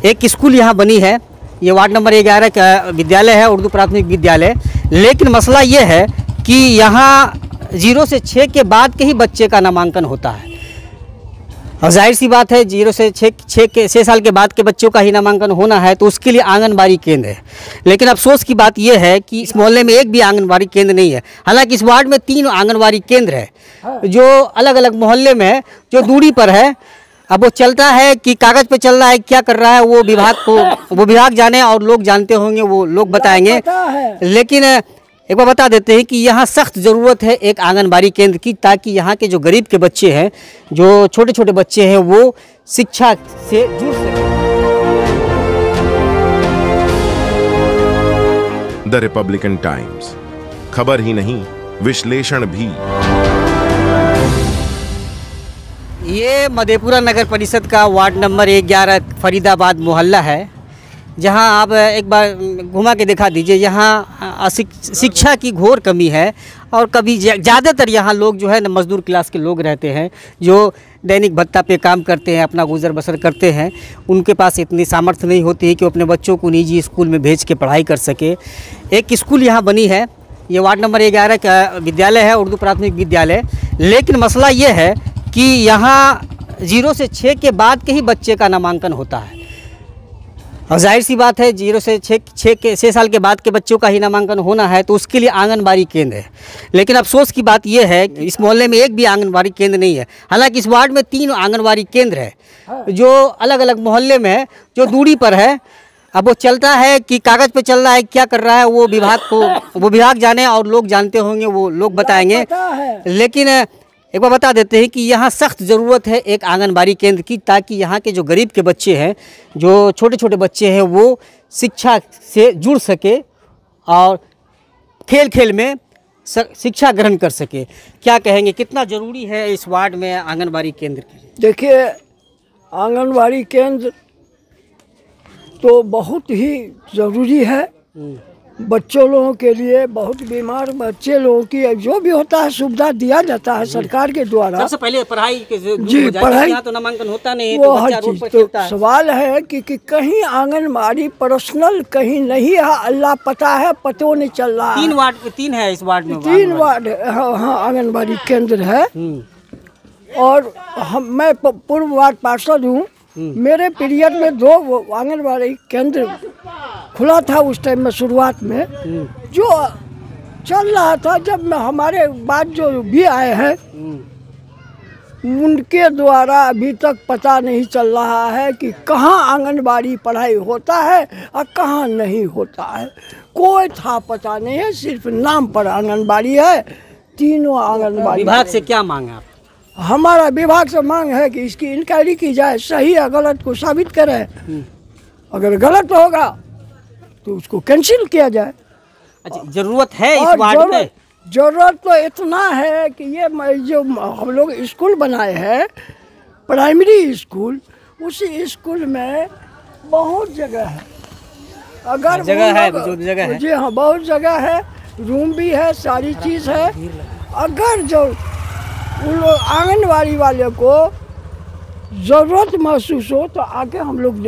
एक स्कूल यहाँ बनी है, ये वार्ड नंबर 11 का विद्यालय है, उर्दू प्राथमिक विद्यालय। लेकिन मसला ये है कि यहाँ 0 से 6 के बाद के ही बच्चे का नामांकन होता है। और जाहिर सी बात है 0 से 6 साल के बाद के बच्चों का ही नामांकन होना है, तो उसके लिए आंगनबाड़ी केंद्र है। लेकिन अफसोस की बात यह है कि इस मोहल्ले में एक भी आंगनबाड़ी केंद्र नहीं है। हालांकि इस वार्ड में 3 आंगनबाड़ी केंद्र है जो अलग अलग मोहल्ले में है, जो दूरी पर है। अब वो चलता है कि कागज़ पे चल रहा है, क्या कर रहा है वो विभाग जाने, और लोग जानते होंगे, वो लोग बताएंगे। लेकिन एक बार बता देते हैं कि यहाँ सख्त ज़रूरत है एक आंगनबाड़ी केंद्र की, ताकि यहाँ के जो गरीब के बच्चे हैं, जो छोटे छोटे बच्चे हैं, वो शिक्षा से जुड़ सकें। द रिपब्लिकन टाइम्स, खबर ही नहीं विश्लेषण भी। ये मधेपुरा नगर परिषद का वार्ड नंबर 11 फरीदाबाद मोहल्ला है, जहां आप एक बार घुमा के दिखा दीजिए। यहाँ शिक्षा की घोर कमी है, और कभी ज़्यादातर यहाँ लोग जो है न मजदूर क्लास के लोग रहते हैं, जो दैनिक भत्ता पे काम करते हैं, अपना गुजर बसर करते हैं। उनके पास इतनी सामर्थ्य नहीं होती है कि वो अपने बच्चों को निजी स्कूल में भेज के पढ़ाई कर सके। एक स्कूल यहाँ बनी है, ये वार्ड नंबर 11 का विद्यालय है, उर्दू प्राथमिक विद्यालय। लेकिन मसला ये है कि यहाँ 0 से 6 के बाद के ही बच्चे का नामांकन होता है। और जाहिर सी बात है 0 से 6 साल के बाद के बच्चों का ही नामांकन होना है, तो उसके लिए आंगनबाड़ी केंद्र है। लेकिन अफसोस की बात यह है कि इस मोहल्ले में एक भी आंगनबाड़ी केंद्र नहीं है। हालांकि इस वार्ड में 3 आंगनबाड़ी केंद्र है जो अलग अलग मोहल्ले में है, जो दूरी पर है। अब वो चलता है कि कागज़ पे चल रहा है, क्या कर रहा है वो विभाग जाने, और लोग जानते होंगे, वो लोग बताएंगे। लेकिन एक बार बता देते हैं कि यहाँ सख्त ज़रूरत है एक आंगनबाड़ी केंद्र की, ताकि यहाँ के जो गरीब के बच्चे हैं, जो छोटे छोटे बच्चे हैं, वो शिक्षा से जुड़ सके और खेल खेल में शिक्षा ग्रहण कर सके। क्या कहेंगे, कितना ज़रूरी है इस वार्ड में आंगनबाड़ी केंद्र? देखिए, आंगनबाड़ी केंद्र तो बहुत ही ज़रूरी है बच्चों लोगों के लिए। बहुत बीमार बच्चे लोगों की जो भी होता है सुविधा दिया जाता है सरकार के द्वारा। सबसे पहले पढ़ाई के जी, पढ़ाई यहाँ तो नामांकन होता नहीं है, वो तो हर चीज़। तो सवाल है कि कहीं आंगनबाड़ी पर्सनल कहीं नहीं है, अल्लाह पता है, पतो नहीं चल रहा है। 3 है इस वार्ड में, 3 वार्ड हाँ आंगनबाड़ी केंद्र है। और मैं पूर्व वार्ड पार्षद हूँ। मेरे पीरियड में 2 आंगनबाड़ी केंद्र खुला था उस टाइम में, शुरुआत में जो चल रहा था। जब हमारे बाद जो भी आए हैं उनके द्वारा अभी तक पता नहीं चल रहा है कि कहाँ आंगनबाड़ी पढ़ाई होता है और कहाँ नहीं होता है। कोई था पता नहीं है, सिर्फ नाम पर आंगनबाड़ी है। 3 आंगनबाड़ी। विभाग से क्या मांग आप? हमारा विभाग से मांग है कि इसकी इंक्वायरी की जाए, सही या गलत को साबित करें। अगर गलत होगा तो उसको कैंसिल किया जाए। अच्छा, जरूरत है इस वार्ड में? जरूरत तो इतना है कि ये जो हम लोग स्कूल बनाए हैं, प्राइमरी स्कूल, उसी स्कूल में बहुत जगह है। अगर जगह है जी हाँ, बहुत जगह है, रूम भी है, सारी चीज़ है। अगर जो उन लोग आंगनबाड़ी वाले को ज़रूरत महसूस हो तो आगे हम लोग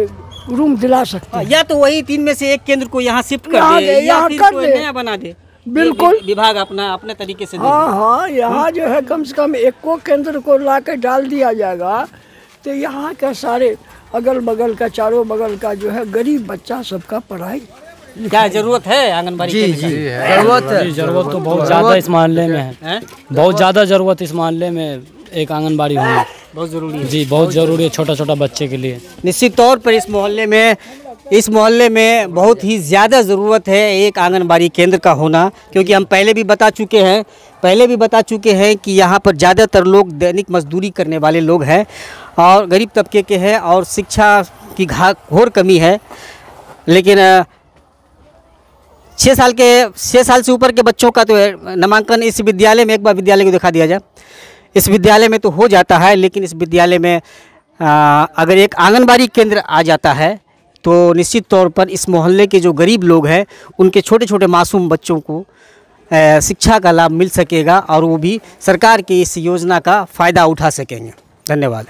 रूम दिला सकते हैं। या तो वही 3 में से एक केंद्र को यहाँ शिफ्ट कर दे, या फिर कोई नया बना दे। बिल्कुल, विभाग अपने तरीके से। हाँ, यहाँ जो है कम से कम एक को केंद्र को ला के डाल दिया जाएगा, तो यहाँ का सारे अगल बगल का, चारों बगल का जो है गरीब बच्चा सबका पढ़ाई। क्या जरूरत है आंगनबाड़ी? जी जरूरत तो बहुत ज़्यादा इस मोहल्ले में है। बहुत ज़्यादा ज़रूरत इस मोहल्ले में एक आंगनबाड़ी होना बहुत ज़रूरी है। जी, बहुत ज़रूरी है छोटा छोटा बच्चे के लिए। निश्चित तौर पर इस मोहल्ले में बहुत ही ज़्यादा ज़रूरत है एक आंगनबाड़ी केंद्र का होना, क्योंकि हम पहले भी बता चुके हैं कि यहाँ पर ज़्यादातर लोग दैनिक मजदूरी करने वाले लोग हैं और गरीब तबके के हैं, और शिक्षा की घोर कमी है। लेकिन 6 साल से ऊपर के बच्चों का तो नामांकन इस विद्यालय में, एक बार विद्यालय को दिखा दिया जाए, इस विद्यालय में तो हो जाता है। लेकिन इस विद्यालय में अगर एक आंगनबाड़ी केंद्र आ जाता है तो निश्चित तौर पर इस मोहल्ले के जो गरीब लोग हैं, उनके छोटे छोटे मासूम बच्चों को शिक्षा का लाभ मिल सकेगा, और वो भी सरकार की इस योजना का फ़ायदा उठा सकेंगे। धन्यवाद।